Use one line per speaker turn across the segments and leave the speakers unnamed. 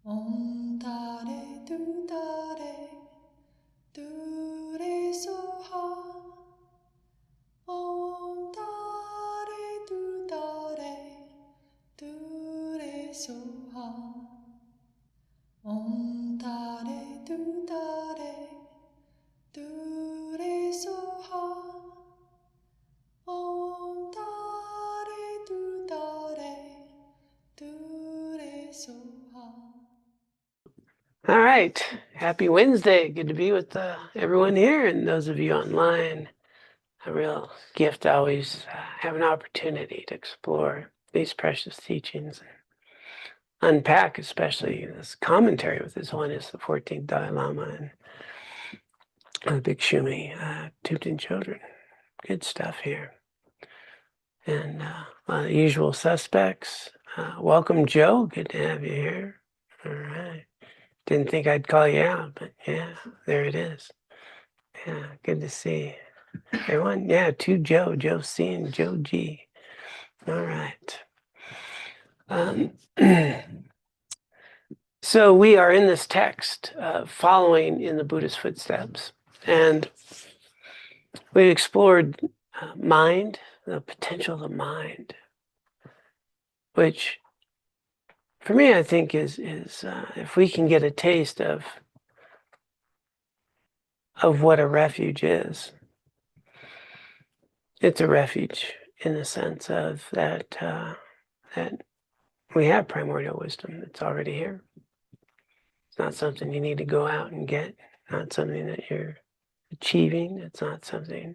Om Tare Tu Tare Tu Re Soha. Om Tare Tu Tare Tu Re Soha. Om Tare Tu Tare Tu Re Soha. Om Tare Tu Tare Tu Re Soha.
All right. Happy Wednesday. Good to be with everyone here and those of you online. A real gift to always have an opportunity to explore these precious teachings and unpack, especially this commentary with His Holiness the 14th Dalai Lama and the Big Shumi, Tubten children. Good stuff here. And the usual suspects. Welcome, Joe. Good to have you here. All right. Didn't think I'd call you out, but yeah, there it is. Yeah, good to see everyone. Yeah, to Joe C and Joe G. All right. So we are in this text following in the Buddha's footsteps, and we explored mind, the potential of the mind, which for me I think is if we can get a taste of what a refuge is, it's a refuge in the sense of that that we have primordial wisdom. It's already here. It's not something you need to go out and get, not something that you're achieving. It's not something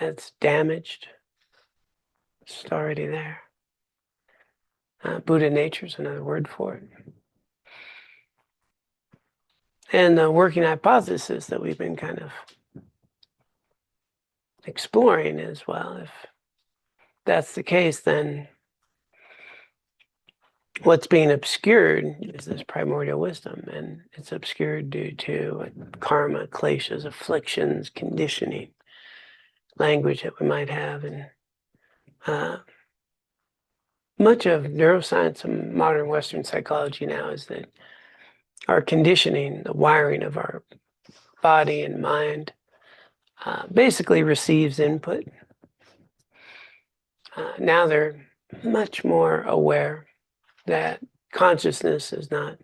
that's damaged. It's already there. Buddha nature is another word for it. And the working hypothesis that we've been kind of exploring is, well, if that's the case, then what's being obscured is this primordial wisdom, and it's obscured due to karma, kleshas, afflictions, conditioning, language that we might have, and much of neuroscience and modern Western psychology now is that our conditioning, the wiring of our body and mind, basically receives input. Now they're much more aware that consciousness is not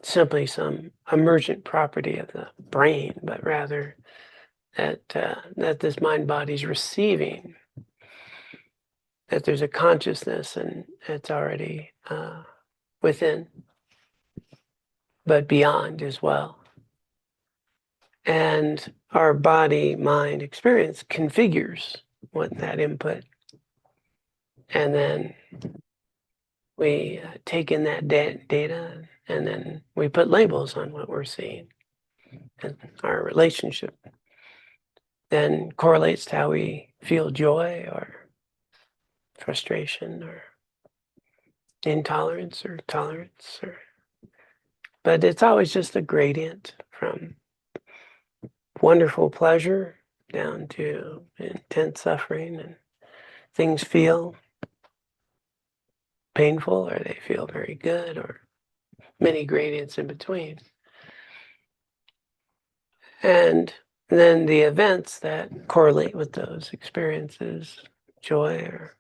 simply some emergent property of the brain, but rather that this mind body is receiving, that there's a consciousness and it's already within, but beyond as well. And our body-mind experience configures what that input. And then we take in that data and then we put labels on what we're seeing. And our relationship then correlates to how we feel joy or frustration or intolerance or tolerance. But it's always just a gradient from wonderful pleasure down to intense suffering, and things feel painful or they feel very good, or many gradients in between. And then the events that correlate with those experiences, joy or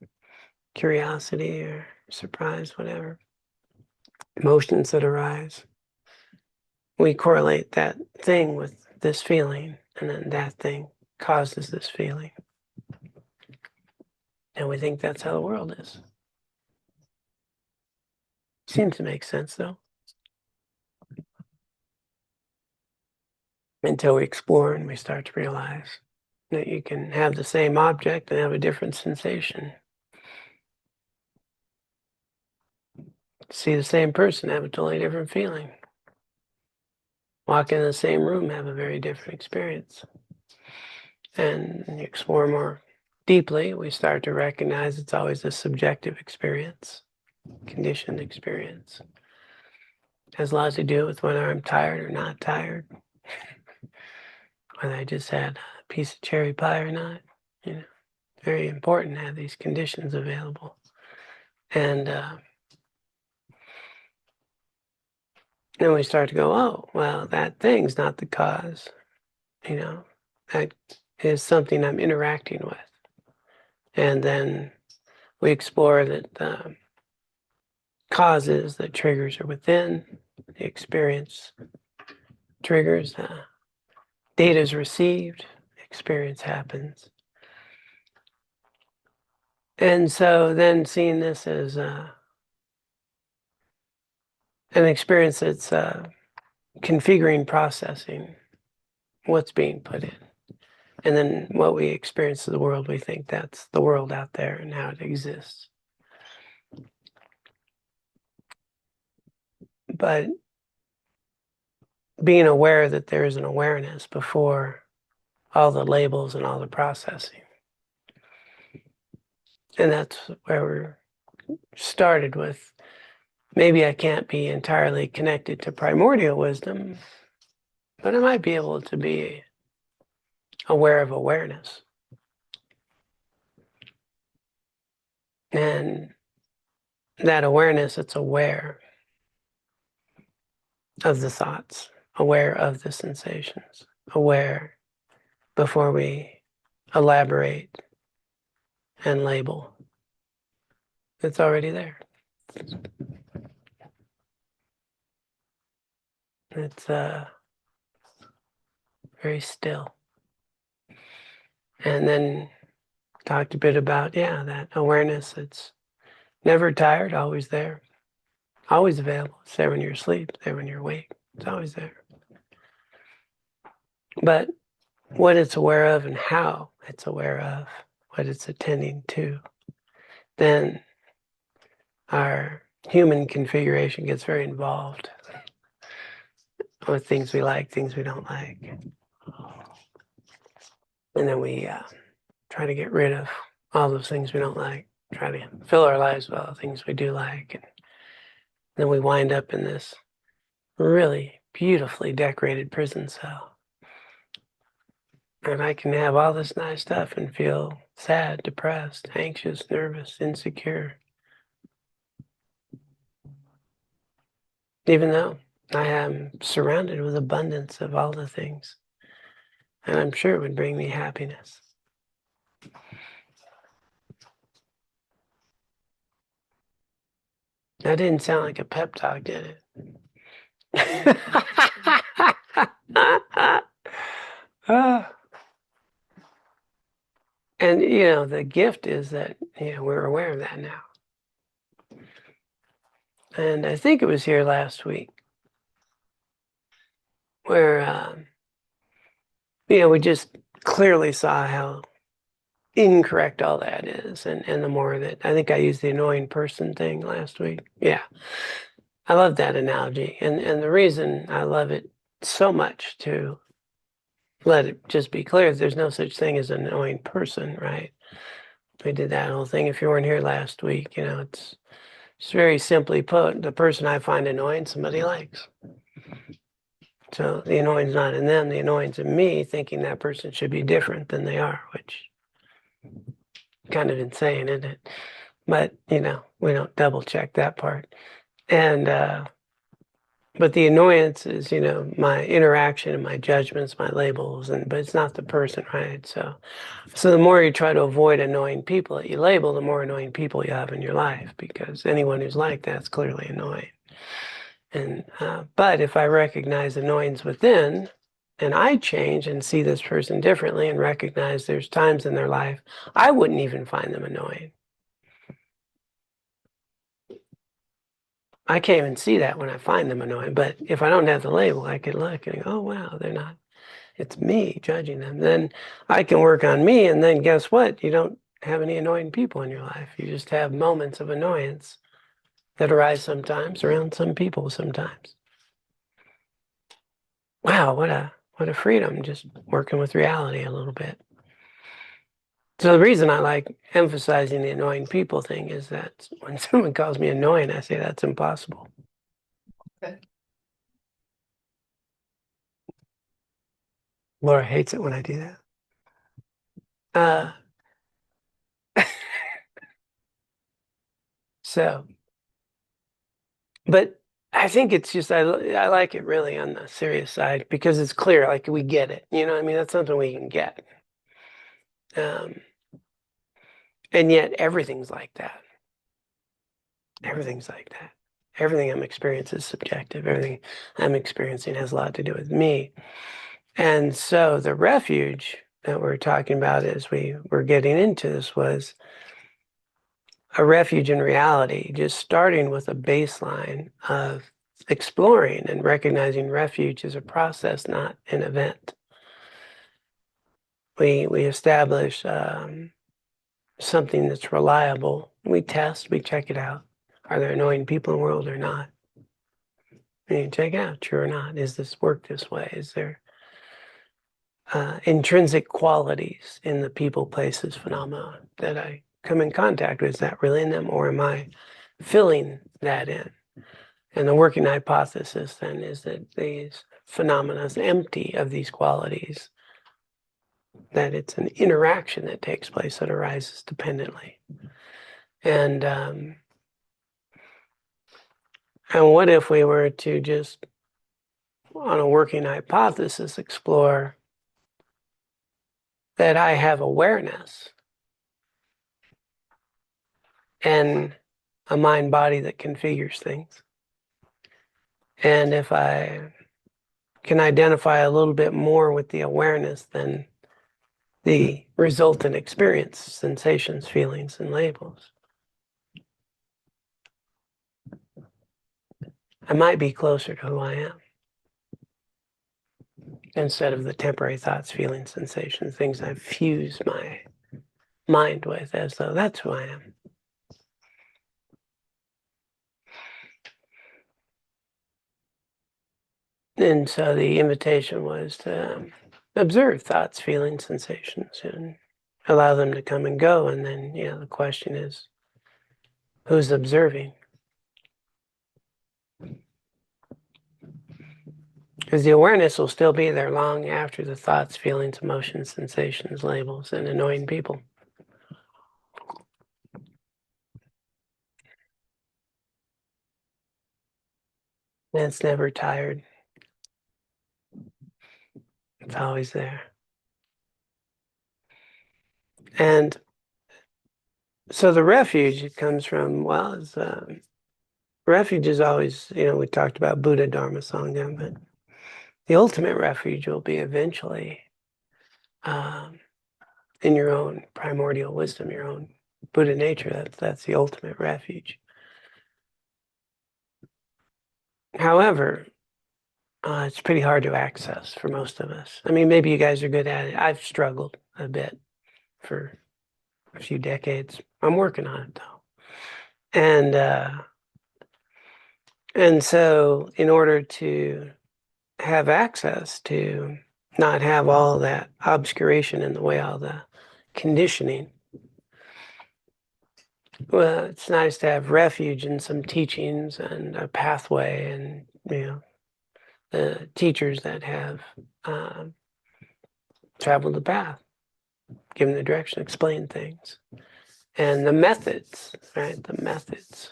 curiosity or surprise, whatever, emotions that arise, we correlate that thing with this feeling, and then that thing causes this feeling. And we think that's how the world is. Seems to make sense, though. Until we explore and we start to realize that you can have the same object and have a different sensation. See the same person, have a totally different feeling. Walk in the same room, have a very different experience. And you explore more deeply, we start to recognize it's always a subjective experience, conditioned experience. It has a lot to do with whether I'm tired or not tired, whether I just had a piece of cherry pie or not. You know, very important to have these conditions available. And then we start to go, oh, well, that thing's not the cause. You know, that is something I'm interacting with. And then we explore that causes, that triggers are within the experience. Triggers, data is received, experience happens. And so then seeing this as an experience that's configuring, processing what's being put in. And then what we experience of the world, we think that's the world out there and how it exists. But being aware that there is an awareness before all the labels and all the processing. And that's where we're started with. Maybe I can't be entirely connected to primordial wisdom, but I might be able to be aware of awareness. And that awareness, it's aware of the thoughts, aware of the sensations, aware before we elaborate and label. It's already there. It's very still. And then talked a bit about, that awareness. It's never tired, always there, always available. It's there when you're asleep, it's there when you're awake. It's always there. But what it's aware of and how it's aware of, what it's attending to, then our human configuration gets very involved with things we like, things we don't like. And then we try to get rid of all those things we don't like, try to fill our lives with all the things we do like. And then we wind up in this really beautifully decorated prison cell. And I can have all this nice stuff and feel sad, depressed, anxious, nervous, insecure. Even though I am surrounded with abundance of all the things. And I'm sure it would bring me happiness. That didn't sound like a pep talk, did it? And, the gift is that, we're aware of that now. And I think it was here last week where, we just clearly saw how incorrect all that is. And the more that, I think I used the annoying person thing last week. Yeah. I love that analogy. And the reason I love it so much, to let it just be clear, there's no such thing as an annoying person, right? We did that whole thing. If you weren't here last week, it's very simply put, the person I find annoying, somebody likes. So the annoying's not in them, the annoying's in me, thinking that person should be different than they are, which kind of insane, isn't it? But, we don't double check that part. And, but the annoyance is, my interaction and my judgments, my labels, but it's not the person, right? So the more you try to avoid annoying people that you label, the more annoying people you have in your life, because anyone who's like that's clearly annoying. And but if I recognize annoyance within, and I change and see this person differently and recognize there's times in their life I wouldn't even find them annoying. I can't even see that when I find them annoying. But if I don't have the label, I could look and go, oh, wow, they're not. It's me judging them. Then I can work on me. And then guess what? You don't have any annoying people in your life. You just have moments of annoyance that arise sometimes around some people sometimes. Wow, what a freedom, just working with reality a little bit. So the reason I like emphasizing the annoying people thing is that when someone calls me annoying, I say that's impossible.
Okay.
Laura hates it when I do that. Uh, so, but I think it's just I like it really on the serious side because it's clear, like we get it. You know what I mean? That's something we can get. Um, and yet everything's like that. Everything's like that. Everything I'm experiencing is subjective. Everything I'm experiencing has a lot to do with me. And so the refuge that we're talking about as we were getting into this was a refuge in reality, just starting with a baseline of exploring and recognizing refuge is a process, not an event. We establish something that's reliable. We test, we check it out. Are there annoying people in the world or not? And you check it out, true or not. Is this work this way? Is there intrinsic qualities in the people, places, phenomena that I come in contact with? Is that really in them, or am I filling that in? And the working hypothesis then is that these phenomena is empty of these qualities, that it's an interaction that takes place that arises dependently. And what if we were to just, on a working hypothesis, explore that I have awareness and a mind body that configures things. And if I can identify a little bit more with the awareness than the resultant experience, sensations, feelings, and labels, I might be closer to who I am instead of the temporary thoughts, feelings, sensations, things I've fused my mind with as though that's who I am. And so the invitation was to observe thoughts, feelings, sensations, and allow them to come and go. And then, the question is, who's observing? Because the awareness will still be there long after the thoughts, feelings, emotions, sensations, labels, and annoying people. And it's never tired. It's always there. And so the refuge, it comes from, refuge is always, we talked about Buddha, Dharma, Sangha, but the ultimate refuge will be eventually in your own primordial wisdom, your own Buddha nature. That's the ultimate refuge. However, it's pretty hard to access for most of us. I mean, maybe you guys are good at it. I've struggled a bit for a few decades. I'm working on it though. And so in order to have access to not have all that obscuration in the way, all the conditioning, well, it's nice to have refuge in some teachings and a pathway and, the teachers that have traveled the path, given the direction, explain things. And the methods, right? The methods,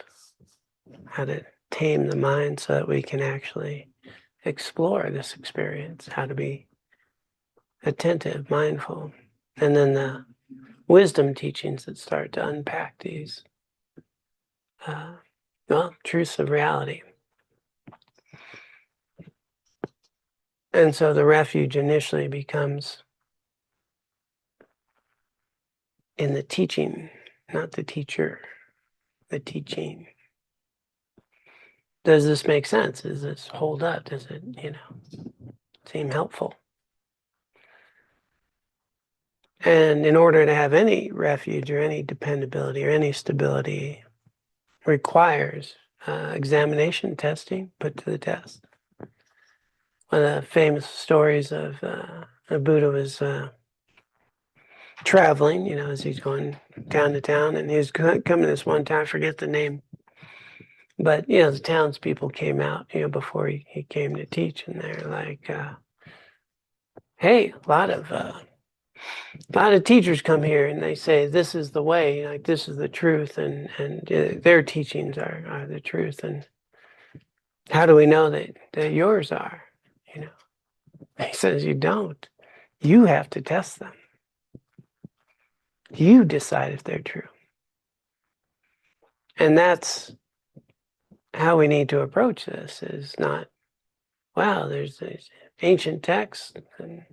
how to tame the mind so that we can actually explore this experience, how to be attentive, mindful. And then the wisdom teachings that start to unpack these, truths of reality. And so the refuge initially becomes in the teaching, not the teacher, the teaching. Does this make sense? Does this hold up? Does it, seem helpful? And in order to have any refuge or any dependability or any stability requires examination, testing, put to the test. One of the famous stories of the Buddha was traveling, as he's going town to town, and he was coming to this one town, I forget the name, but, the townspeople came out, before he came to teach, and they're like, hey, a lot of teachers come here and they say this is the way, like this is the truth, and their teachings are the truth. And How do we know that yours are? You know, he says you don't. You have to test them. You decide if they're true. And that's how we need to approach this, is not, wow, there's these ancient texts and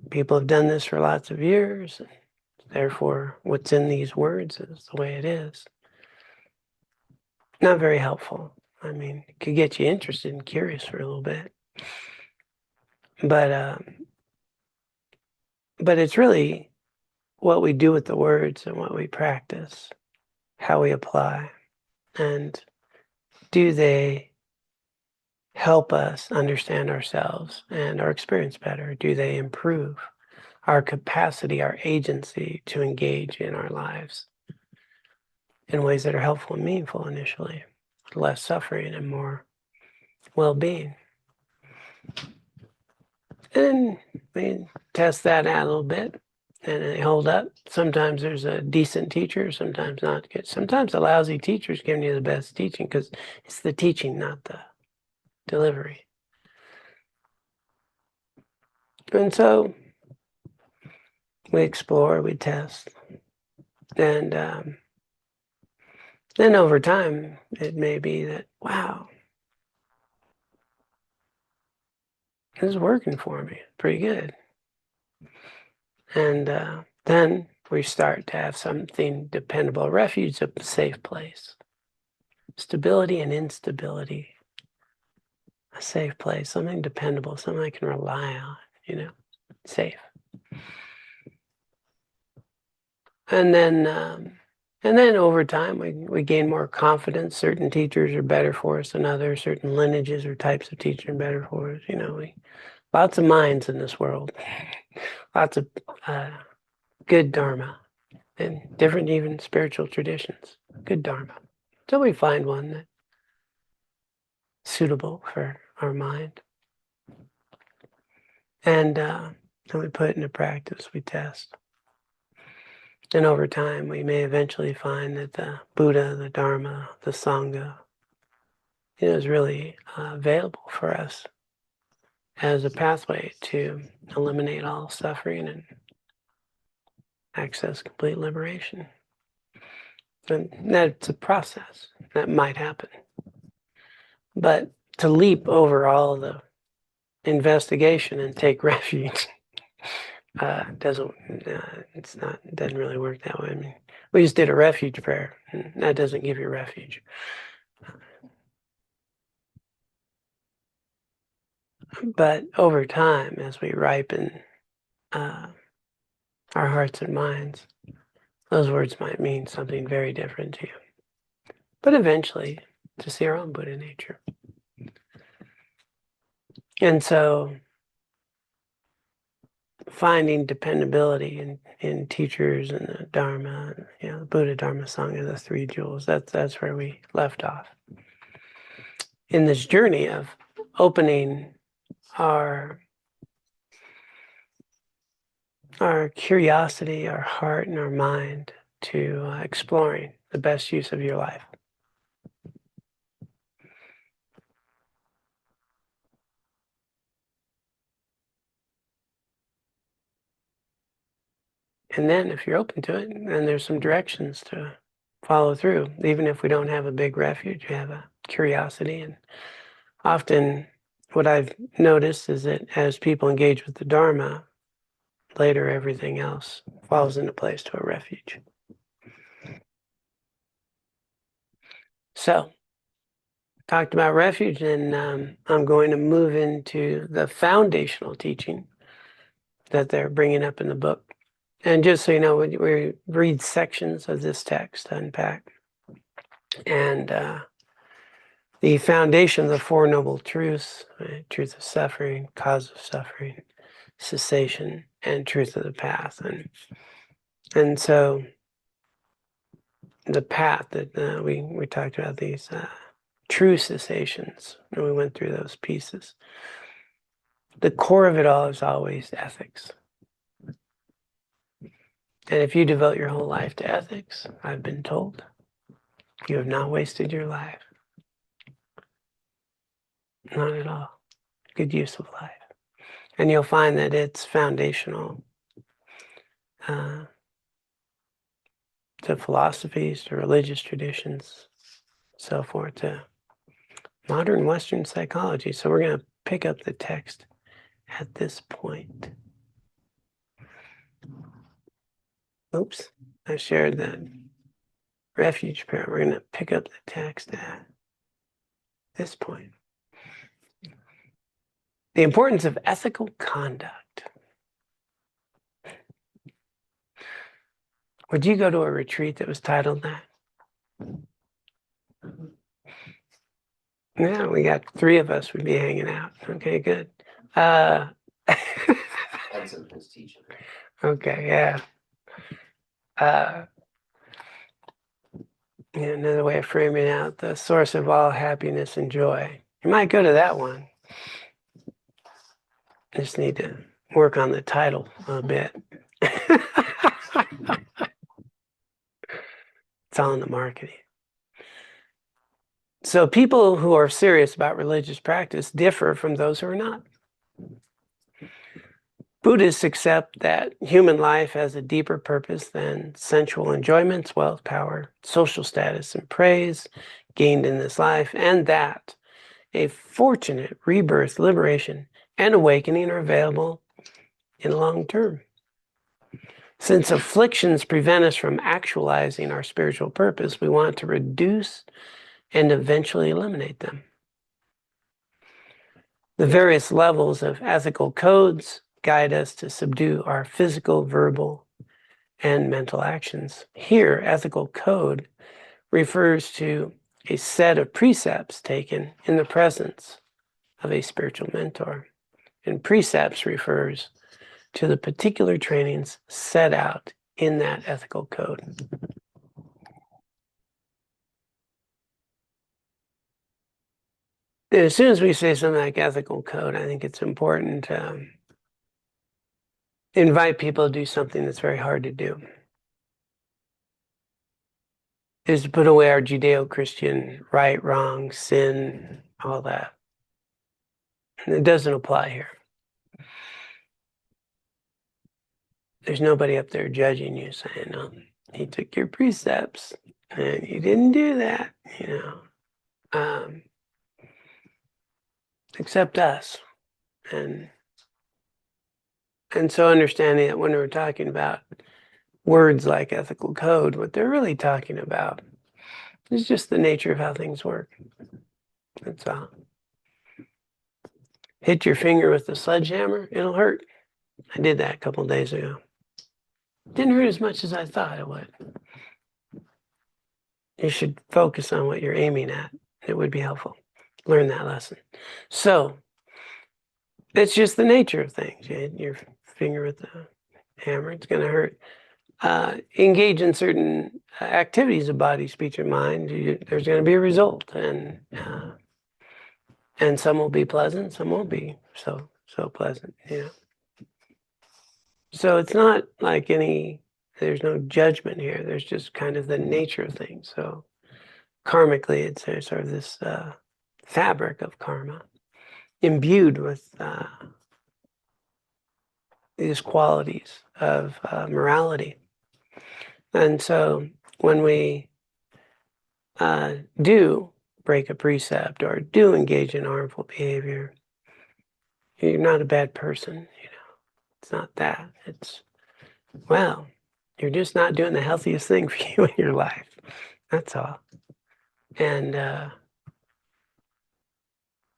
people have done this for lots of years. And therefore, what's in these words is the way it is. Not very helpful. I mean, it could get you interested and curious for a little bit. But it's really what we do with the words and what we practice, how we apply, and do they help us understand ourselves and our experience better? Do they improve our capacity, our agency to engage in our lives in ways that are helpful and meaningful initially, less suffering and more well-being? And we test that out a little bit, and they hold up. Sometimes there's a decent teacher, sometimes not good. Sometimes a lousy teacher is giving you the best teaching because it's the teaching, not the delivery. And so we explore, we test, and then over time, it may be that, wow, this is working for me pretty good. And then we start to have something dependable, a refuge, a safe place. Stability and instability, a safe place, something dependable, something I can rely on, safe. And then over time, we gain more confidence. Certain teachers are better for us than others. Certain lineages or types of teachers are better for us. Lots of minds in this world, lots of good dharma and different even spiritual traditions. Good dharma. So we find one that's suitable for our mind. And then we put it into practice, we test. And over time, we may eventually find that the Buddha, the Dharma, the Sangha, is really available for us as a pathway to eliminate all suffering and access complete liberation. And that's a process that might happen. But to leap over all the investigation and take refuge it doesn't really work that way. I mean, we just did a refuge prayer, and that doesn't give you refuge. But over time, as we ripen our hearts and minds, those words might mean something very different to you. But eventually, to see our own Buddha nature. And so, finding dependability in teachers and the Dharma, the Buddha, Dharma, Sangha, the three jewels, that's where we left off. In this journey of opening our curiosity, our heart, and our mind to exploring the best use of your life. And then if you're open to it, then there's some directions to follow through. Even if we don't have a big refuge, we have a curiosity. And often what I've noticed is that as people engage with the Dharma, later everything else falls into place to a refuge. So, talked about refuge, and I'm going to move into the foundational teaching that they're bringing up in the book. And just so you know, we read sections of this text to unpack. And the foundation of the Four Noble Truths, right? Truth of suffering, cause of suffering, cessation, and truth of the path. And so the path that we talked about, these true cessations, and we went through those pieces. The core of it all is always ethics. And if you devote your whole life to ethics, I've been told, you have not wasted your life. Not at all. Good use of life. And you'll find that it's foundational to philosophies, to religious traditions, so forth, to modern Western psychology. So we're going to pick up the text at this point. Oops, I shared that refuge prayer. We're going to pick up the text at this point. The importance of ethical conduct. Would you go to a retreat that was titled that? Yeah, we got 3 of us would be hanging out. Okay, good. Depends on who's teaching. Okay, yeah. Another way of framing out the source of all happiness and joy. You might go to that one. Just need to work on the title a bit. It's all in the marketing. So people who are serious about religious practice differ from those who are not. Buddhists accept that human life has a deeper purpose than sensual enjoyments, wealth, power, social status, and praise gained in this life, and that a fortunate rebirth, liberation, and awakening are available in the long term. Since afflictions prevent us from actualizing our spiritual purpose, we want to reduce and eventually eliminate them. The various levels of ethical codes guide us to subdue our physical, verbal, and mental actions. Here, ethical code refers to a set of precepts taken in the presence of a spiritual mentor. And precepts refers to the particular trainings set out in that ethical code. As soon as we say something like ethical code, I think it's important to invite people to do something that's very hard to do. Is to put away our Judeo-Christian right, wrong, sin, all that. And it doesn't apply here. There's nobody up there judging you saying, "Oh, he took your precepts and you didn't do that," except us. And so understanding that when we're talking about words like ethical code, what they're really talking about is just the nature of how things work. That's all. Hit your finger with a sledgehammer, it'll hurt. I did that a couple of days ago. Didn't hurt as much as I thought it would. You should focus on what you're aiming at. It would be helpful. Learn that lesson. So it's just the nature of things. You hit your finger with the hammer, it's going to hurt. Engage in certain activities of body, speech, and mind. There's going to be a result, and some will be pleasant, some won't be so pleasant. So it's not like there's no judgment here. There's just kind of the nature of things. So karmically, it's sort of this fabric of karma imbued with these qualities of morality. And so when we do break a precept or do engage in harmful behavior, you're not a bad person. It's not that. It's, well, you're just not doing the healthiest thing for you in your life. That's all. And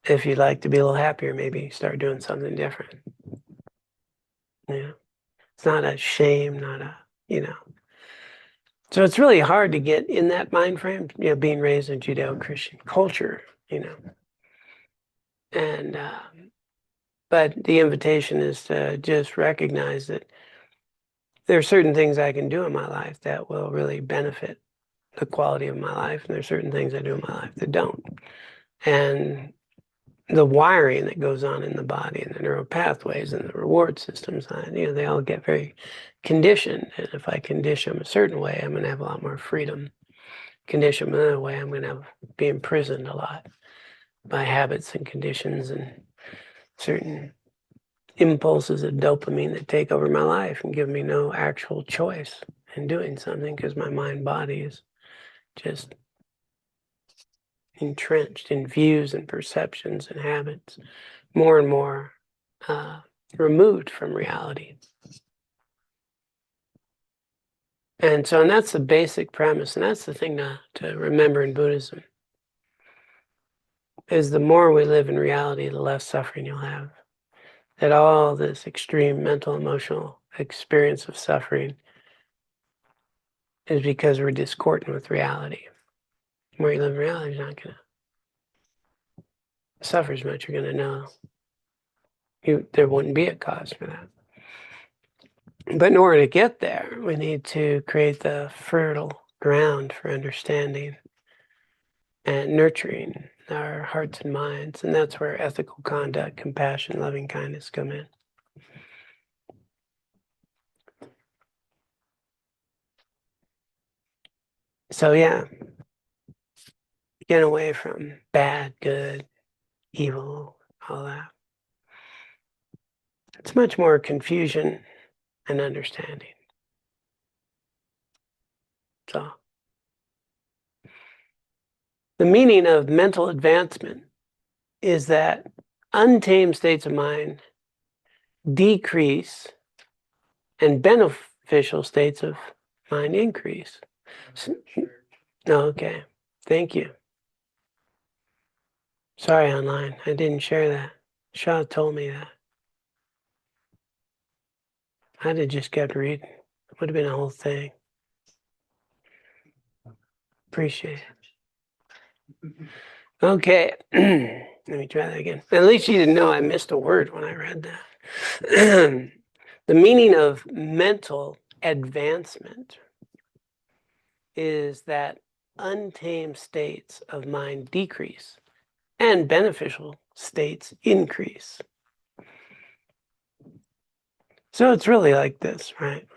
if you'd like to be a little happier, maybe start doing something different. It's not a shame, not a, So it's really hard to get in that mind frame, being raised in Judeo-Christian culture, And, but the invitation is to just recognize that there are certain things I can do in my life that will really benefit the quality of my life, and there's certain things I do in my life that don't. And the wiring that goes on in the body and the neural pathways and the reward systems, they all get very conditioned. And if I condition them a certain way, I'm going to have a lot more freedom. Condition them another way, I'm going to be imprisoned a lot. by habits and conditions and certain impulses of dopamine that take over my life and give me no actual choice in doing something because my mind body is just entrenched in views and perceptions and habits, more and more removed from reality. And that's the basic premise, and that's the thing to remember in Buddhism, is the more we live in reality, the less suffering you'll have. That all this extreme mental, emotional experience of suffering is because we're discordant with reality. The more you live in reality, you're not going to suffer as much. You're going to know there wouldn't be a cause for that. But in order to get there, we need to create the fertile ground for understanding and nurturing our hearts and minds. And that's where ethical conduct, compassion, loving kindness come in. So yeah, get away from bad, good, evil, all that. It's much more confusion and understanding. So the meaning of mental advancement is that untamed states of mind decrease and beneficial states of mind increase. Okay, thank you. Sorry, online, I didn't share that. Shah told me that. I'd have just kept reading. It would have been a whole thing. Appreciate it. Okay, let me try that again. At least you didn't know I missed a word when I read that. The meaning of mental advancement is that untamed states of mind decrease and beneficial states increase. So it's really like this, right?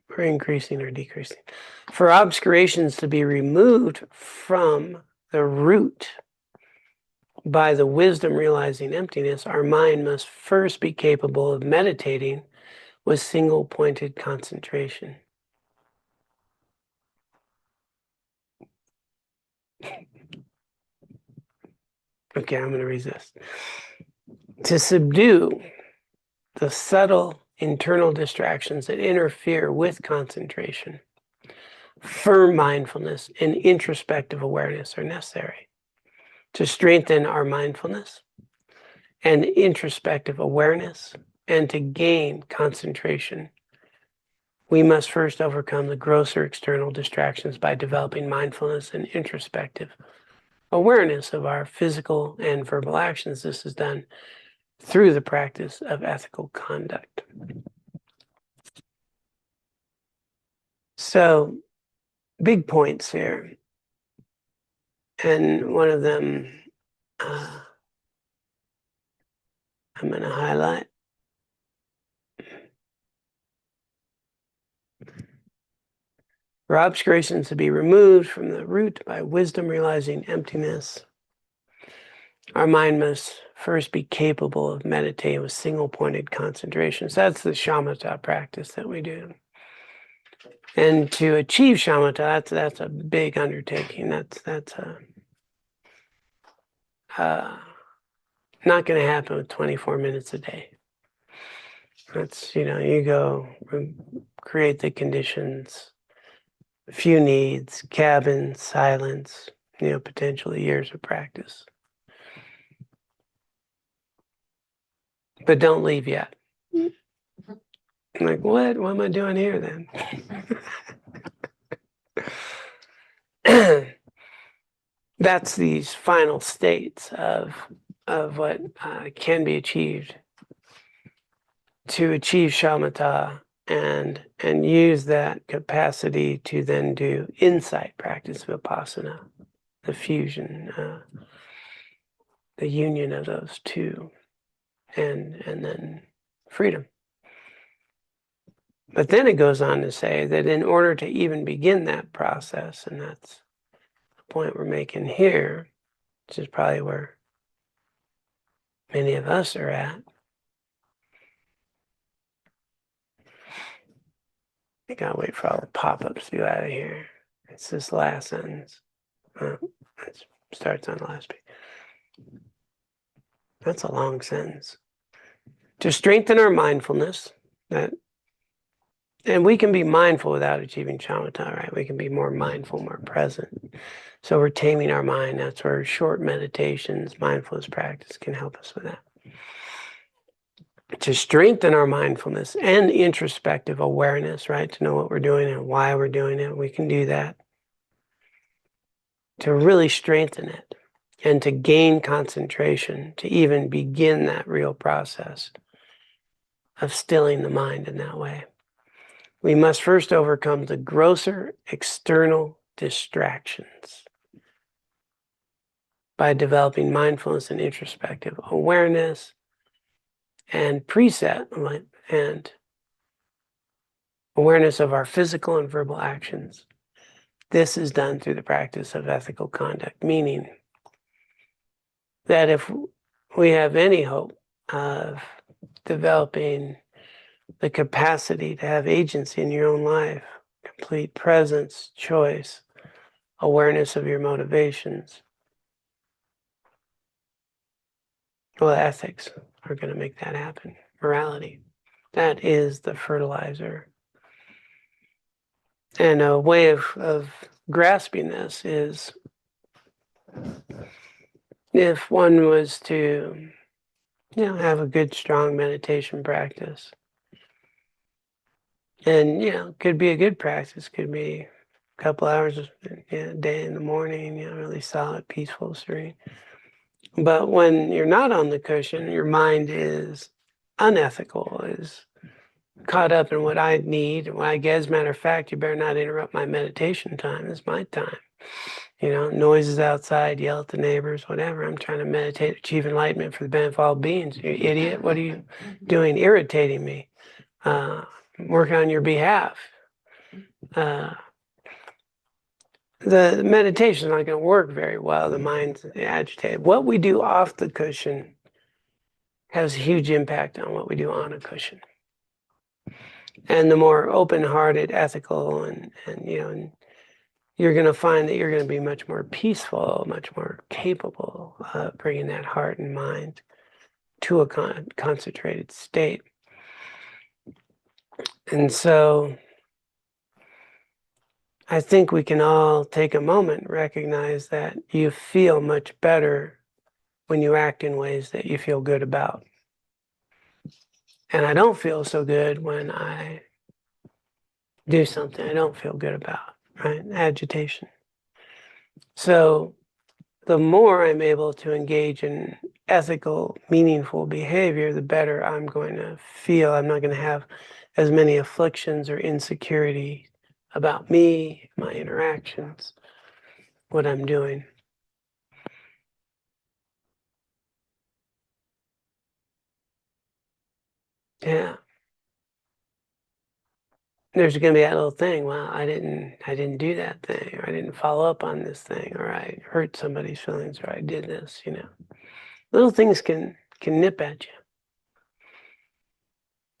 We're increasing or decreasing. For obscurations to be removed from the root by the wisdom realizing emptiness, our mind must first be capable of meditating with single-pointed concentration. Okay, I'm going to resist. To subdue the subtle internal distractions that interfere with concentration, firm mindfulness and introspective awareness are necessary. To strengthen our mindfulness and introspective awareness and to gain concentration, we must first overcome the grosser external distractions by developing mindfulness and introspective awareness of our physical and verbal actions. This is done through the practice of ethical conduct. So, big points here. And one of them I'm going to highlight. For obscurations to be removed from the root by wisdom realizing emptiness, our mind must first be capable of meditating with single-pointed concentration. So that's the shamatha practice that we do. And to achieve shamatha, that's a big undertaking. That's not going to happen with 24 minutes a day. That's, you go create the conditions, a few needs, cabin, silence, potentially years of practice. But don't leave yet. I'm like, what? What am I doing here then? That's these final states of what can be achieved to achieve shamatha and use that capacity to then do insight practice of vipassana, the fusion, the union of those two, and then freedom. But then it goes on to say that in order to even begin that process, and that's the point we're making here, which is probably where many of us are at. I gotta wait for all the pop-ups to go out of here. It's this last sentence. It starts on the last page. That's a long sentence. To strengthen our mindfulness, and we can be mindful without achieving shamatha, right? We can be more mindful, more present. So we're taming our mind. That's where short meditations, mindfulness practice can help us with that. To strengthen our mindfulness and introspective awareness, right? To know what we're doing and why we're doing it. We can do that. To really strengthen it and to gain concentration, to even begin that real process of stilling the mind in that way. We must first overcome the grosser external distractions by developing mindfulness and introspective awareness and preset and awareness of our physical and verbal actions. This is done through the practice of ethical conduct, meaning that if we have any hope of developing the capacity to have agency in your own life, complete presence, choice, awareness of your motivations, well, ethics are going to make that happen. Morality. That is the fertilizer. And a way of grasping this is if one was to, have a good, strong meditation practice. And, could be a good practice, could be a couple hours a day in the morning, really solid, peaceful, serene. But when you're not on the cushion, your mind is unethical, is caught up in what I need, what I get. As a matter of fact, you better not interrupt my meditation time. It's my time. Noises outside, yell at the neighbors, whatever. I'm trying to meditate, achieve enlightenment for the benefit of all beings. You idiot. What are you doing? Irritating me. Working on your behalf. The meditation is not going to work very well. The mind's agitated. What we do off the cushion has a huge impact on what we do on a cushion. And the more open-hearted, ethical, and you're going to find that you're going to be much more peaceful, much more capable of bringing that heart and mind to a concentrated state. And so I think we can all take a moment and recognize that you feel much better when you act in ways that you feel good about. And I don't feel so good when I do something I don't feel good about, right? Agitation. So the more I'm able to engage in ethical, meaningful behavior, the better I'm going to feel. I'm not going to have as many afflictions or insecurity about me, my interactions, what I'm doing. Yeah. There's going to be that little thing. Well, I didn't do that thing, or I didn't follow up on this thing, or I hurt somebody's feelings, or I did this, Little things can nip at you.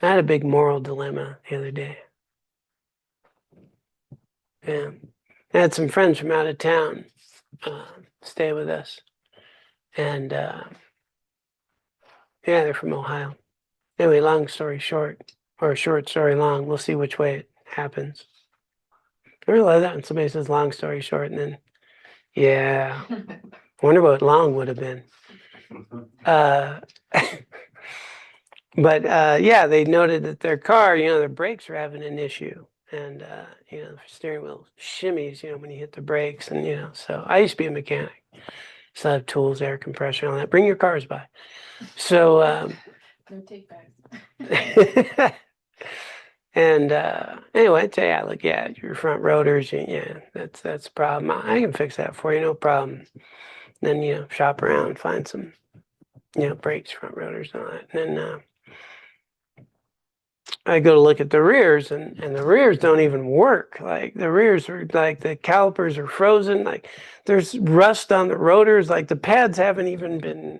I had a big moral dilemma the other day. Yeah. I had some friends from out of town stay with us. And they're from Ohio. Anyway, long story short, or short story long, we'll see which way it happens. I realize that when somebody says long story short, and then, yeah, I wonder what long would have been. But they noted that their car, their brakes were having an issue. And, the steering wheel shimmies, when you hit the brakes. And, so I used to be a mechanic. So I have tools, air compressor, all that. Bring your cars by. So,
No take backs.
and anyway, I'd say, look, your front rotors, that's a problem. I can fix that for you, no problem. Then, shop around, find some, brakes, front rotors, and all that. And then I go to look at the rears, and the rears don't even work. Like the rears are like the calipers are frozen. Like there's rust on the rotors. Like the pads haven't even been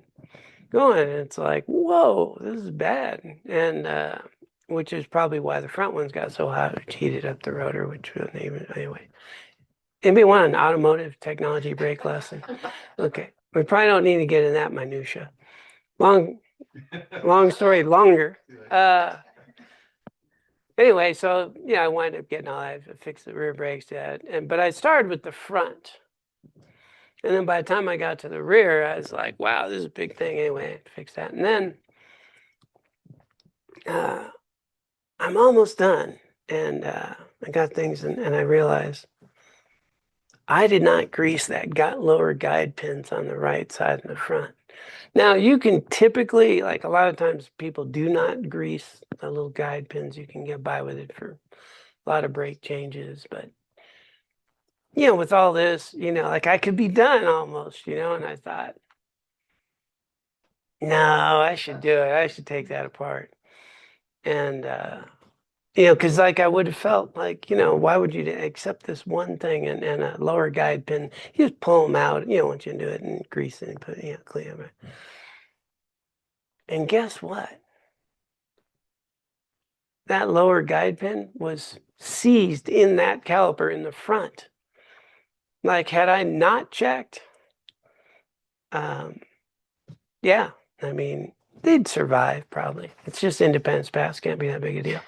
going. And it's like, whoa, this is bad. And which is probably why the front ones got so hot, which heated up the rotor, which wasn't even anyway. Anybody want an automotive technology break lesson? Okay, we probably don't need to get in that minutia. Long story longer. Anyway, so yeah, I wound up getting all that, fixed the rear brakes, but I started with the front. And then by the time I got to the rear, I was like, wow, this is a big thing. Anyway, fix that. And then I'm almost done. And I got things, and I realized I did not grease that lower guide pins on the right side and the front. Now, you can typically, like a lot of times, people do not grease the little guide pins. You can get by with it for a lot of brake changes. But, with all this, like I could be done almost, and I thought, no, I should do it. I should take that apart. And, because like I would have felt like, why would you accept this one thing and a lower guide pin? You just pull them out, once you do it and grease it and put it, clean them. And guess what? That lower guide pin was seized in that caliper in the front. Like, had I not checked, yeah, I mean, they'd survive probably. It's just Independence Pass, can't be that big a deal.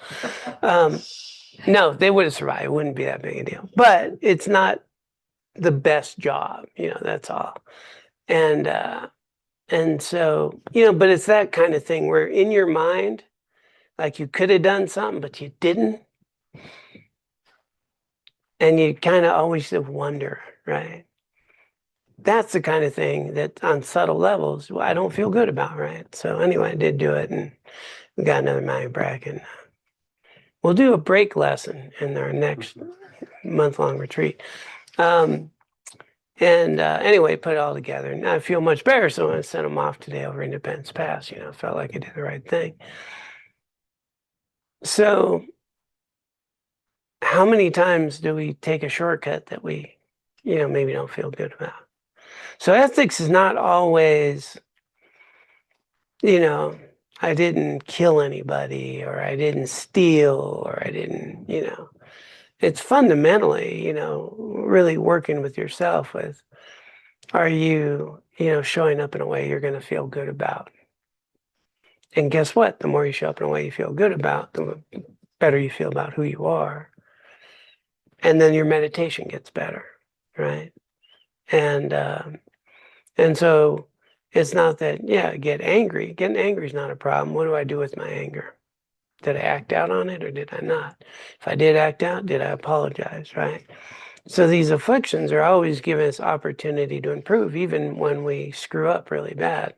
No, they would have survived. It wouldn't be that big a deal. But it's not the best job, that's all. And so, but it's that kind of thing where in your mind, like you could have done something, but you didn't. And you kind of always wonder, right? That's the kind of thing that on subtle levels, I don't feel good about, right? So anyway, I did do it and we got another mounting bracket. We'll do a brake lesson in our next month-long retreat. Anyway, put it all together. And I feel much better, so I sent them off today over Independence Pass. Felt like I did the right thing. So how many times do we take a shortcut that we, maybe don't feel good about? So ethics is not always, I didn't kill anybody or I didn't steal or I didn't, it's fundamentally, really working with yourself with, are you, showing up in a way you're going to feel good about? And guess what? The more you show up in a way you feel good about, the better you feel about who you are. And then your meditation gets better, right? And so it's not that, get angry. Getting angry is not a problem. What do I do with my anger? Did I act out on it or did I not? If I did act out, did I apologize, right? So these afflictions are always giving us opportunity to improve, even when we screw up really bad,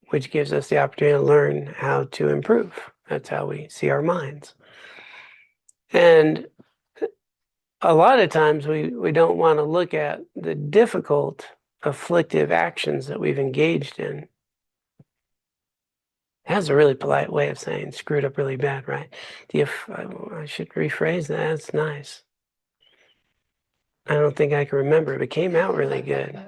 which gives us the opportunity to learn how to improve. That's how we see our minds. And a lot of times we don't want to look at the difficult, afflictive actions that we've engaged in. That's a really polite way of saying screwed up really bad, right? I should rephrase that. That's nice. I don't think I can remember, but it came out really good.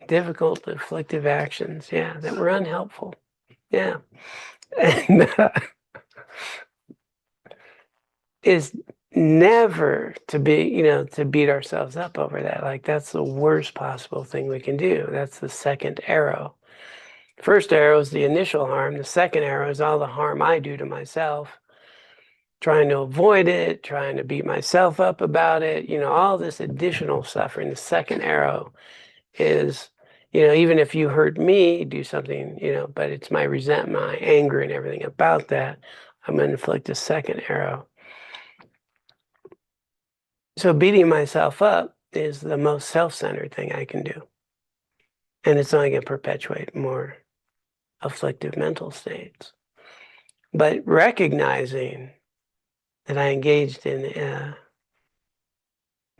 Difficult afflictive actions, yeah, that were unhelpful. Yeah. And is never to be, to beat ourselves up over that. Like that's the worst possible thing we can do. That's the second arrow. First arrow is the initial harm. The second arrow is all the harm I do to myself, trying to avoid it, trying to beat myself up about it, all this additional suffering. The second arrow is, even if you hurt me, do something, but it's my resentment, my anger and everything about that, I'm going to inflict a second arrow. So beating myself up is the most self-centered thing I can do. And it's only going to perpetuate more afflictive mental states. But recognizing that I engaged in a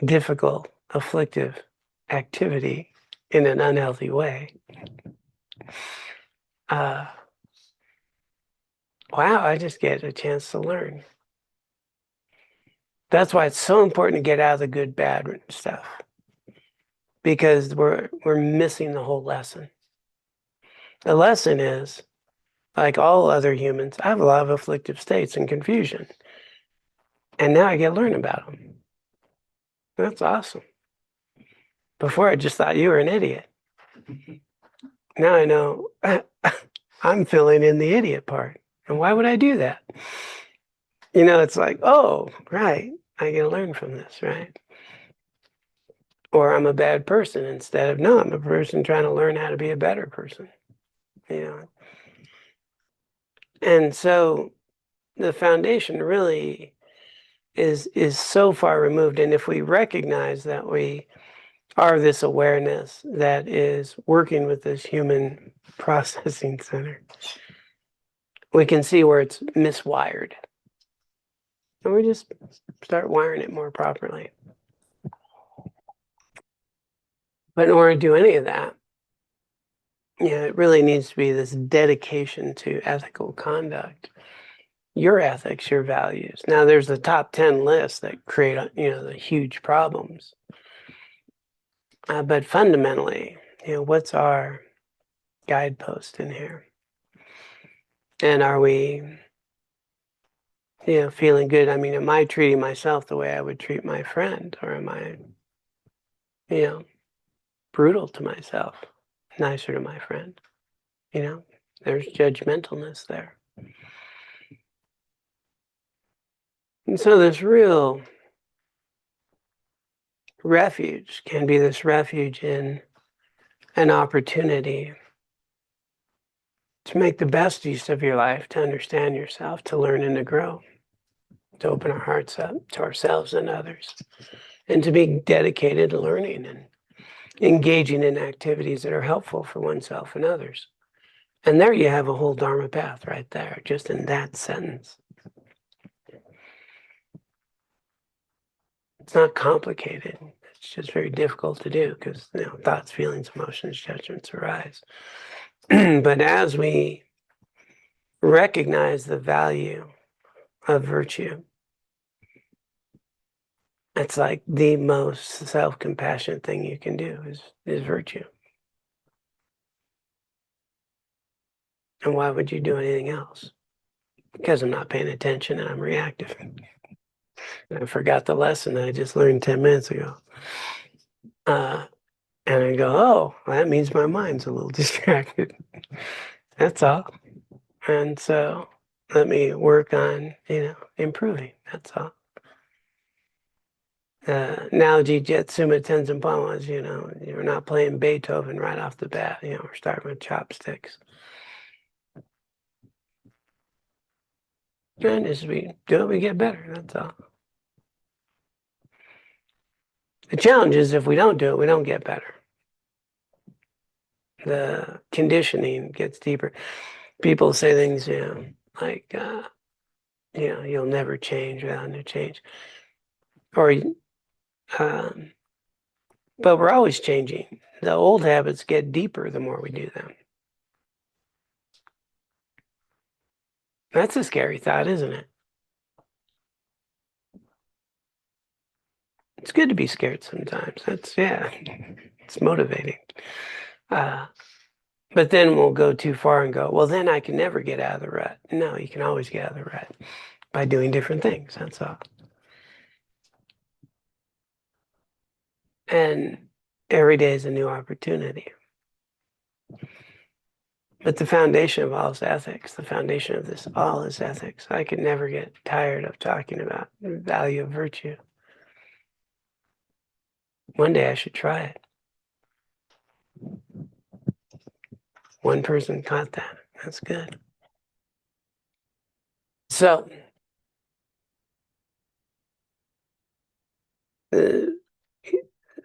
difficult, afflictive activity in an unhealthy way, wow, I just get a chance to learn. That's why it's so important to get out of the good, bad stuff because we're missing the whole lesson. The lesson is, like all other humans, I have a lot of afflictive states and confusion, and now I get to learn about them. That's awesome. Before I just thought you were an idiot. Now I know I'm filling in the idiot part. And why would I do that? It's like, oh, right, I get to learn from this, right? Or I'm a bad person instead of, no, I'm a person trying to learn how to be a better person, you know? And so the foundation really is so far removed. And if we recognize that we are this awareness that is working with this human processing center, we can see where it's miswired. And we just start wiring it more properly. But in order to do any of that, it really needs to be this dedication to ethical conduct, your ethics, your values. Now, there's the top 10 lists that create, the huge problems. But fundamentally, what's our guidepost in here? And are we, feeling good? I mean, am I treating myself the way I would treat my friend? Or am I, brutal to myself, nicer to my friend? There's judgmentalness there. And so this real refuge can be this refuge in an opportunity to make the best use of your life, to understand yourself, to learn and to grow, to open our hearts up to ourselves and others, and to be dedicated to learning and engaging in activities that are helpful for oneself and others. And there you have a whole Dharma path right there, just in that sentence. It's not complicated. It's just very difficult to do because thoughts, feelings, emotions, judgments arise. But as we recognize the value of virtue, it's like the most self-compassionate thing you can do is virtue. And why would you do anything else? Because I'm not paying attention and I'm reactive. I forgot the lesson that I just learned 10 minutes ago. And I go, oh, well, that means my mind's a little distracted. That's all. And so let me work on, improving. That's all. Analogy jet summa tenzin palmas, you're not playing Beethoven right off the bat. We're starting with chopsticks. And as we do it, we get better. That's all. The challenge is if we don't do it, we don't get better. The conditioning gets deeper. People say things, like, you'll never change without new change. Or, but we're always changing. The old habits get deeper the more we do them. That's a scary thought, isn't it? It's good to be scared sometimes. It's motivating. But then we'll go too far and go, well, then I can never get out of the rut. No, you can always get out of the rut by doing different things. That's all. And every day is a new opportunity. But the foundation of all is ethics. The foundation of this all is ethics. I could never get tired of talking about the value of virtue. One day I should try it. One person caught that. That's good. So, the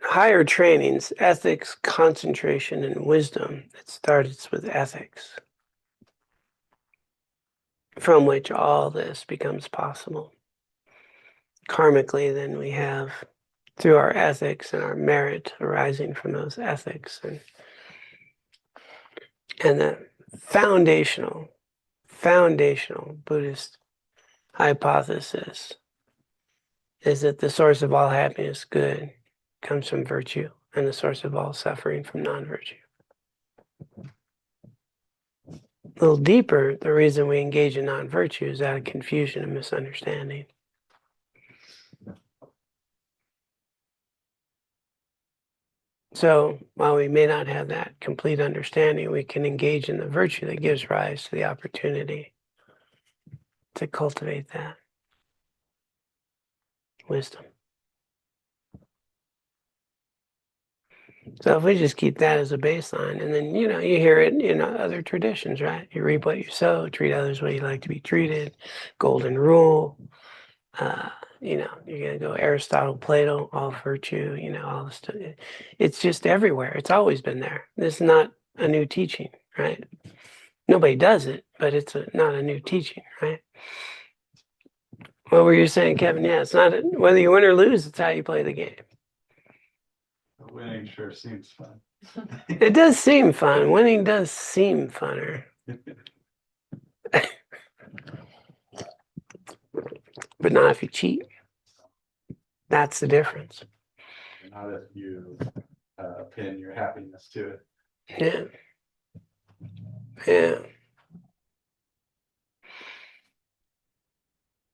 higher trainings, ethics, concentration, and wisdom, it starts with ethics, from which all this becomes possible. Karmically, then we have, through our ethics and our merit arising from those ethics, and the foundational foundational Buddhist hypothesis is that the source of all happiness, good, comes from virtue, and the source of all suffering from non-virtue. A little deeper, the reason we engage in non-virtue is out of confusion and misunderstanding. So while we may not have that complete understanding, we can engage in the virtue that gives rise to the opportunity to cultivate that wisdom. So if we just keep that as a baseline, and then, you hear it in other traditions, right? You reap what you sow, treat others the way you like to be treated, golden rule. You're going to go Aristotle, Plato, all virtue, all this stuff. It's just everywhere. It's always been there. This is not a new teaching, right? Nobody does it, but it's not a new teaching, right? What were you saying, Kevin? Yeah, it's not whether you win or lose, it's how you play the game.
Winning sure seems fun.
It does seem fun. Winning does seem funner. But not if you cheat. That's the difference.
Not if you pin your happiness to it.
Yeah. Yeah.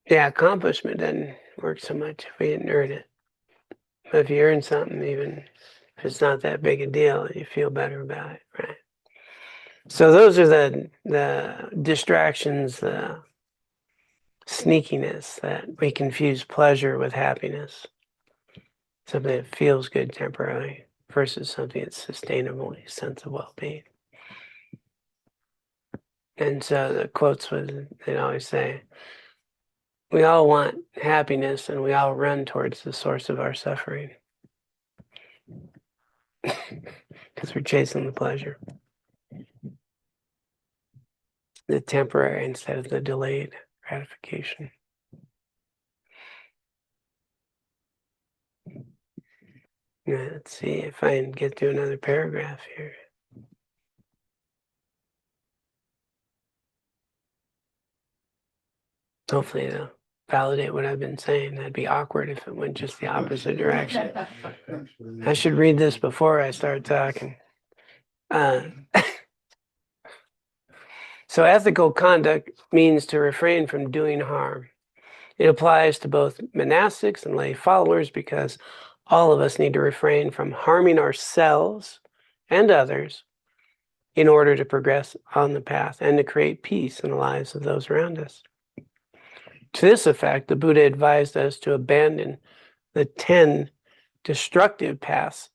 Yeah, accomplishment doesn't work so much if we didn't earn it. But if you earn something, even if it's not that big a deal, you feel better about it, right? So those are the distractions, the sneakiness that we confuse pleasure with happiness. Something that feels good temporarily versus something that's sustainably a sense of well-being. And so the quotes they always say, we all want happiness and we all run towards the source of our suffering because we're chasing the pleasure, the temporary instead of the delayed gratification. Let's see if I can get to another paragraph here. Hopefully it'll validate what I've been saying. That'd be awkward if it went just the opposite direction. I should read this before I start talking. So ethical conduct means to refrain from doing harm. It applies to both monastics and lay followers because all of us need to refrain from harming ourselves and others in order to progress on the path and to create peace in the lives of those around us. To this effect, the Buddha advised us to abandon the 10 destructive paths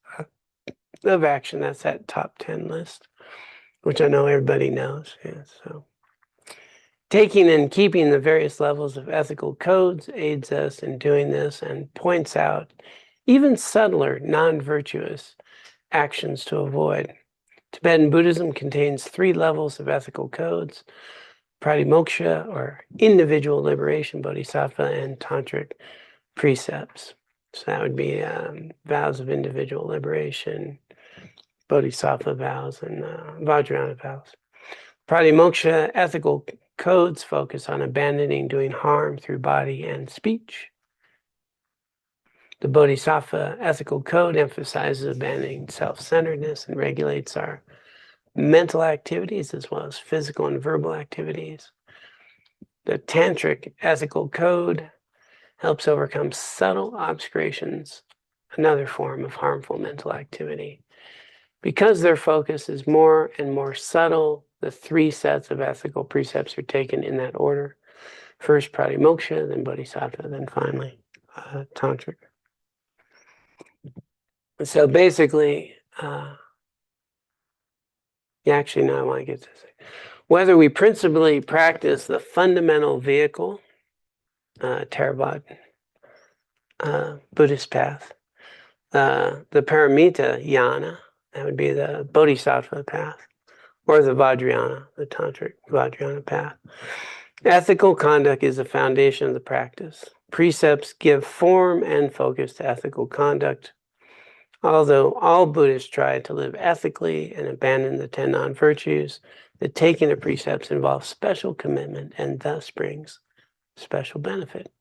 of action. That's that top 10 list, which I know everybody knows. Yeah, so taking and keeping the various levels of ethical codes aids us in doing this and points out even subtler, non-virtuous actions to avoid. Tibetan Buddhism contains 3 levels of ethical codes: pratimoksha, or individual liberation, bodhisattva, and tantric precepts. So that would be vows of individual liberation, bodhisattva vows, and vajrayana vows. Pratimoksha ethical codes focus on abandoning doing harm through body and speech. The Bodhisattva ethical code emphasizes abandoning self-centeredness and regulates our mental activities as well as physical and verbal activities. The Tantric ethical code helps overcome subtle obscurations, another form of harmful mental activity. Because their focus is more and more subtle, the 3 sets of ethical precepts are taken in that order. First pratimoksha, then bodhisattva, then finally tantric. So basically, I want to get this. Whether we principally practice the fundamental vehicle, Theravada, Buddhist path, the paramita yana, that would be the bodhisattva path, or the vajrayana, the tantric vajrayana path. Ethical conduct is the foundation of the practice. Precepts give form and focus to ethical conduct. Although all Buddhists try to live ethically and abandon the 10 non-virtues, that taking the precepts involves special commitment and thus brings special benefit.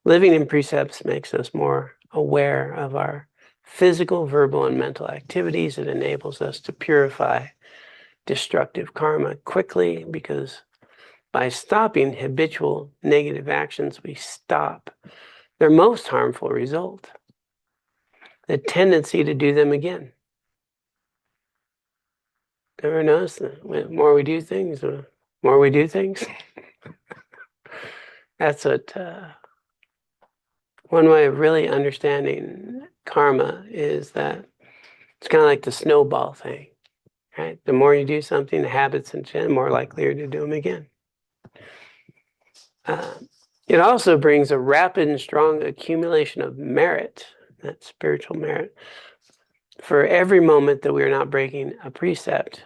Living in precepts makes us more aware of our physical, verbal, and mental activities. It enables us to purify destructive karma quickly, because by stopping habitual negative actions, we stop their most harmful result, the tendency to do them again. Ever notice that the more we do things, the more we do things? That's what one way of really understanding karma is, that it's kind of like the snowball thing, right? The more you do something, the habits and the more likely you're to do them again. It also brings a rapid and strong accumulation of merit, that spiritual merit. For every moment that we are not breaking a precept,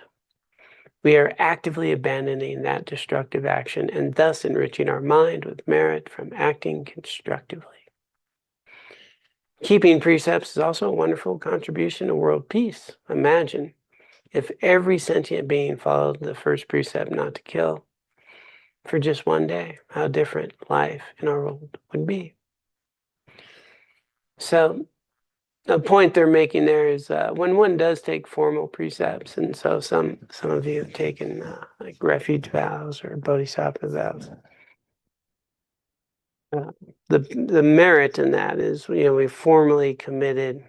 we are actively abandoning that destructive action and thus enriching our mind with merit from acting constructively. Keeping precepts is also a wonderful contribution to world peace. Imagine if every sentient being followed the first precept not to kill for just one day, how different life in our world would be. So the point they're making there is when one does take formal precepts, and so some of you have taken like refuge vows or bodhisattva vows. The merit in that is, we formally committed,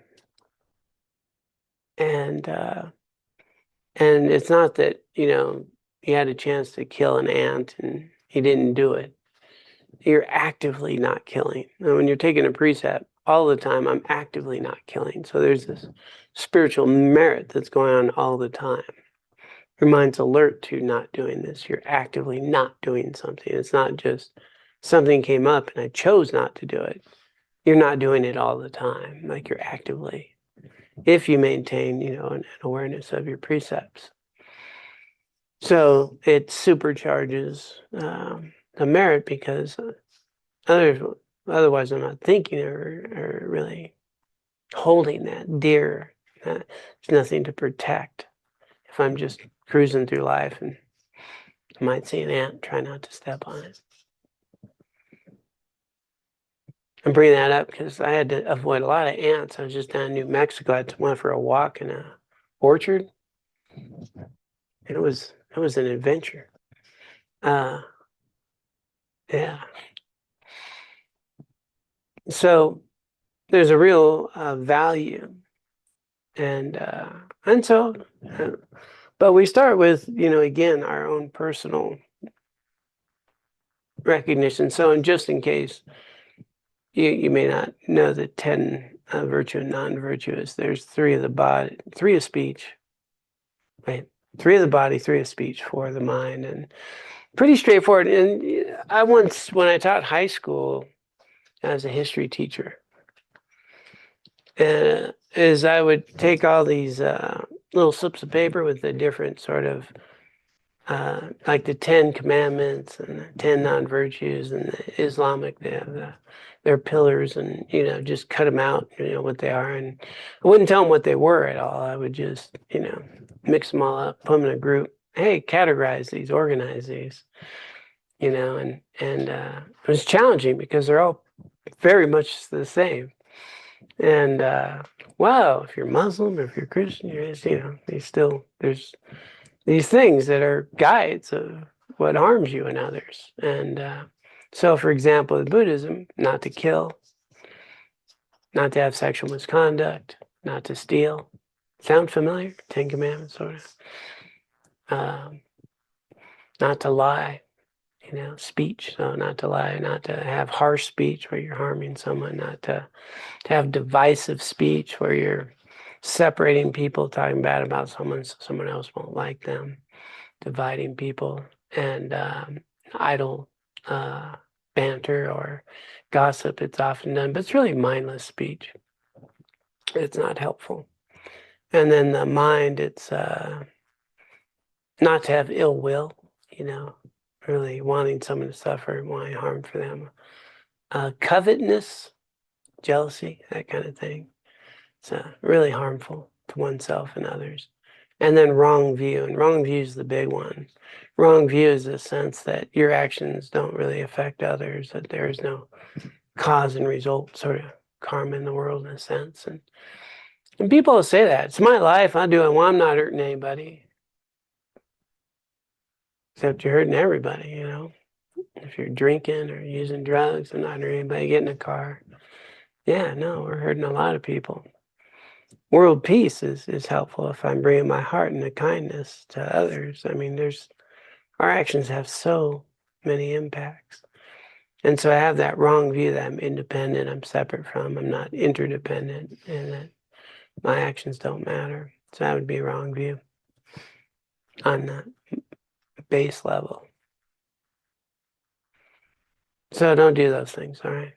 and it's not that you had a chance to kill an ant and you didn't do it. You're actively not killing. And when you're taking a precept, all the time I'm actively not killing. So there's this spiritual merit that's going on all the time. Your mind's alert to not doing this. You're actively not doing something. It's not just something came up and I chose not to do it. You're not doing it all the time. Like, you're actively, if you maintain, an awareness of your precepts. So it supercharges the merit, because otherwise I'm not thinking or really holding that dear. There's nothing to protect. If I'm just cruising through life and I might see an ant, try not to step on it. I'm bringing that up because I had to avoid a lot of ants. I was just down in New Mexico. I went for a walk in an orchard. It was an adventure. Yeah. So there's a real value, and so, but we start with again our own personal recognition. So, and just in case you may not know the 10 virtue and non-virtuous, there's 3 of the body, 3 of speech, right? 3 of the body, 3 of speech, 4 of the mind, and pretty straightforward. And I once, when I taught high school, as a history teacher, is I would take all these little slips of paper with the different sort of like the 10 commandments and the 10 non-virtues, and the Islamic, they have their pillars, and just cut them out, what they are, and I wouldn't tell them what they were at all. I would just mix them all up, put them in a group. Hey, categorize these, organize these, and it was challenging because they're all very much the same. And wow, if you're Muslim, if you're Christian, there's these things that are guides of what harms you and others. And so, for example, in Buddhism, not to kill, not to have sexual misconduct, not to steal. Sound familiar? 10 Commandments, sort of. Not to lie, speech. So not to lie, not to have harsh speech where you're harming someone, not to have divisive speech where you're separating people, talking bad about someone so someone else won't like them, dividing people, and idle banter or gossip. It's often done, but it's really mindless speech. It's not helpful. And then the mind, it's not to have ill will, really wanting someone to suffer, wanting harm for them. Covetousness, jealousy, that kind of thing. It's really harmful to oneself and others. And then wrong view, and wrong view is the big one. Wrong view is the sense that your actions don't really affect others, that there is no cause and result sort of karma in the world in a sense. And people will say that. It's my life. I do it. Well, I'm not hurting anybody. Except you're hurting everybody, you know. If you're drinking or using drugs and not hurting anybody, get in a car. Yeah, no, we're hurting a lot of people. World peace is helpful if I'm bringing my heart into kindness to others. I mean, our actions have so many impacts. And so I have that wrong view that I'm independent, I'm separate from, I'm not interdependent, and that my actions don't matter. So that would be a wrong view on the base level. So don't do those things, all right?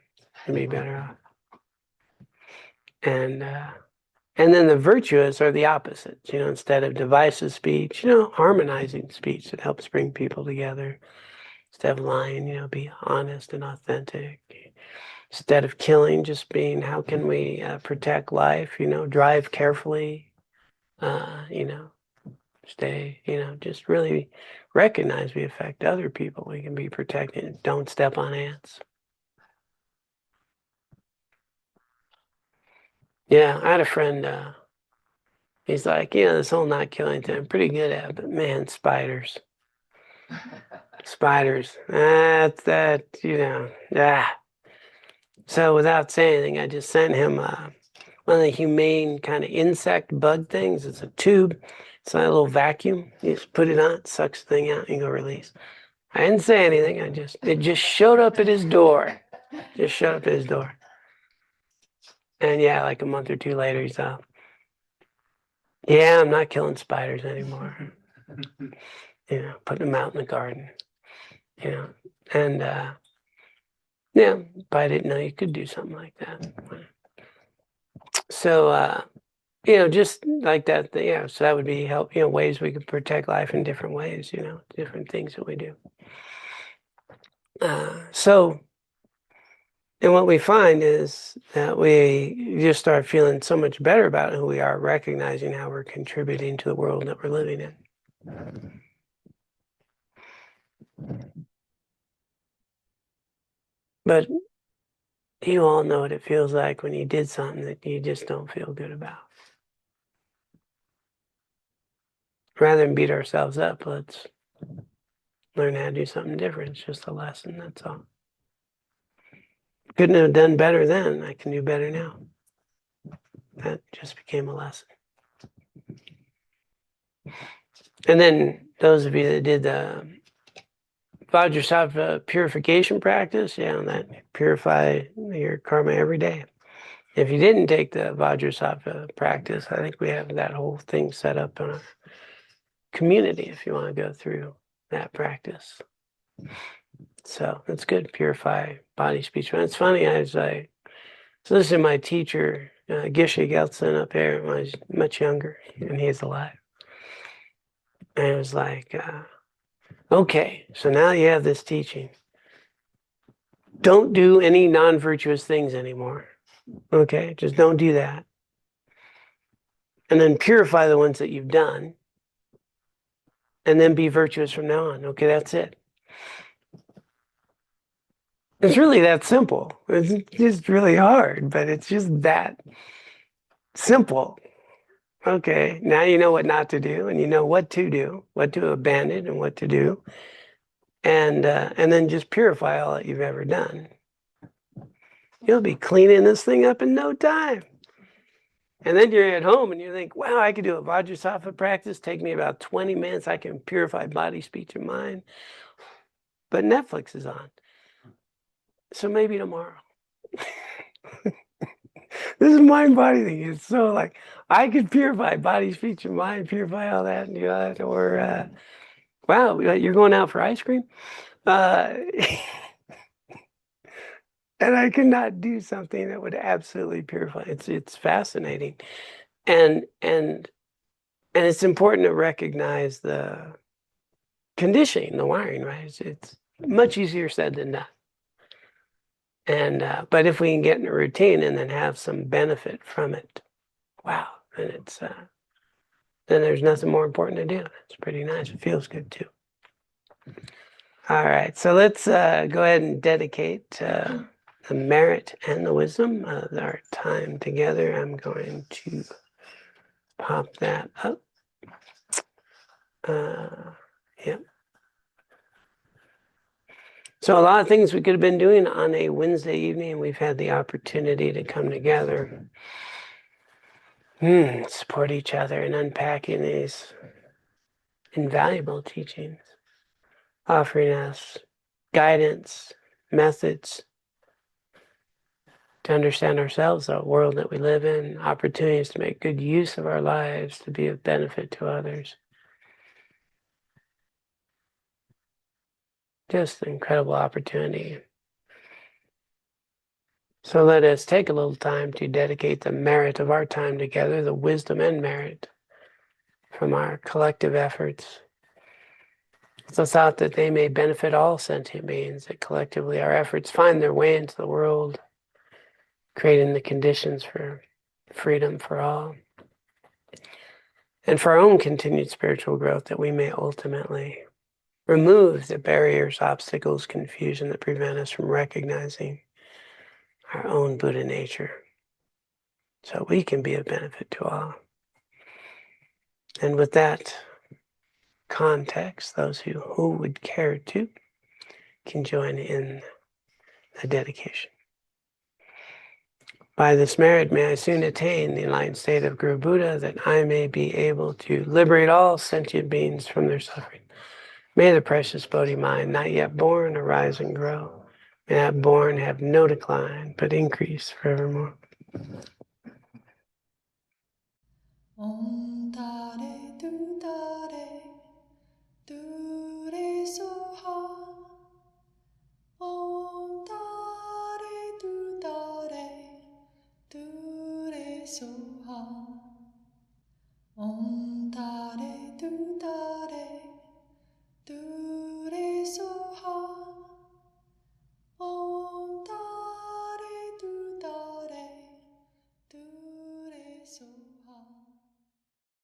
You'll be better off. And then the virtuous are the opposites, you know, instead of divisive speech, you know, harmonizing speech that helps bring people together. Instead of lying, you know, be honest and authentic. Instead of killing, just being, how can we protect life, you know, drive carefully, you know, stay, you know, just really recognize we affect other people. We can be protected. Don't step on ants. Yeah, I had a friend, he's like, you know, this whole not killing thing, I'm pretty good at, but man, spiders. Spiders. That's that, you know. Ah. So without saying anything, I just sent him one of the humane kind of insect bug things. It's a tube. It's like a little vacuum. You just put it on, it sucks the thing out, and you go release. I didn't say anything. It just showed up at his door. Just showed up at his door. And yeah, like a month or two later, he's out. Yeah, I'm not killing spiders anymore. You know, putting them out in the garden. You know, and yeah, but I didn't know you could do something like that. So, you know, just like that, yeah, so that would be help, you know, ways we could protect life in different ways, you know, different things that we do. And what we find is that we just start feeling so much better about who we are, recognizing how we're contributing to the world that we're living in. But you all know what it feels like when you did something that you just don't feel good about. Rather than beat ourselves up, let's learn how to do something different. It's just a lesson, that's all. Couldn't have done better then. I can do better now. That just became a lesson. And then those of you that did the Vajrasattva purification practice, yeah, that purify your karma every day. If you didn't take the Vajrasattva practice, I think we have that whole thing set up in a community if you want to go through that practice. So it's good, purify body, speech. And it's funny, I was listening to my teacher, Geshe Gelsen up here when I was much younger, and he's alive. And it was like, okay, so now you have this teaching. Don't do any non-virtuous things anymore. Okay, just don't do that. And then purify the ones that you've done. And then be virtuous from now on. Okay, that's it. It's really that simple. It's just really hard, but it's just that simple. Okay, now you know what not to do, and you know what to do, what to abandon, and what to do, and then just purify all that you've ever done. You'll be cleaning this thing up in no time. And then you're at home and you think, wow, I could do a Vajrasattva practice, take me about 20 minutes, I can purify body, speech, and mind. But Netflix is on. So maybe tomorrow. This is mind body thing. It's so like, I could purify body, speech, and mind, purify all that and do that. Or, wow, you're going out for ice cream? And I could not do something that would absolutely purify. It's fascinating. And it's important to recognize the conditioning, the wiring, right? It's much easier said than done. And but if we can get in a routine and then have some benefit from it, wow, then then there's nothing more important to do. It's pretty nice. It feels good too. All right, so let's go ahead and dedicate the merit and the wisdom of our time together. I'm going to pop that up. Yep. So a lot of things we could have been doing on a Wednesday evening. We've had the opportunity to come together, support each other in unpacking these invaluable teachings, offering us guidance, methods to understand ourselves, the world that we live in, opportunities to make good use of our lives, to be of benefit to others. Just an incredible opportunity. So let us take a little time to dedicate the merit of our time together, the wisdom and merit from our collective efforts. It's a thought that they may benefit all sentient beings, that collectively our efforts find their way into the world, creating the conditions for freedom for all. And for our own continued spiritual growth, that we may ultimately remove the barriers, obstacles, confusion that prevent us from recognizing our own Buddha nature, so we can be of benefit to all. And with that context, those who would care to can join in the dedication. By this merit may I soon attain the enlightened state of Guru Buddha, that I may be able to liberate all sentient beings from their suffering. May the precious Bodhi mind, not yet born, arise and grow. May that born have no decline, but increase forevermore.
Om Tare Tu Tare.